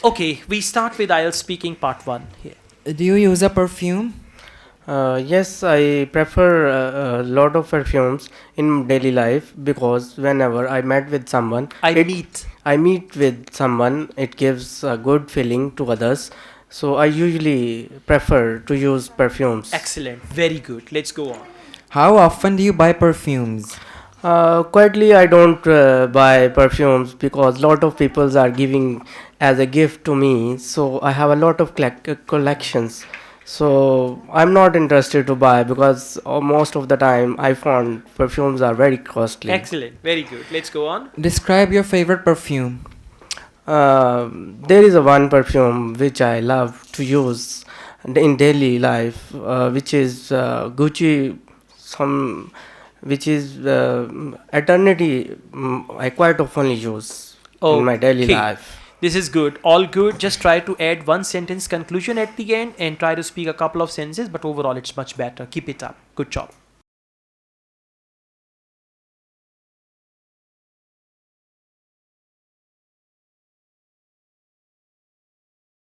Okay, we start with IELTS speaking part 1 here. Do you use a perfume? Yes, I prefer a lot of perfumes in daily life because whenever I met with someone, I meet with someone, it gives a good feeling to others. So I usually prefer to use perfumes. Excellent, very good. Let's go on. How often do you buy perfumes? Quietly, I don't buy perfumes because lot of peoples are giving as a gift to me. So I have a lot of collections. So I'm not interested to buy because most of the time I found perfumes are very costly. Excellent, very good. Let's go on. Describe your favorite perfume. There is a one perfume which I love to use in daily life, which is Gucci. Some which is eternity. I quite often use in my daily Okay. life. This is good. All good. Just try to add one sentence conclusion at the end and try to speak a couple of sentences, but overall it's much better. Keep it up. Good job.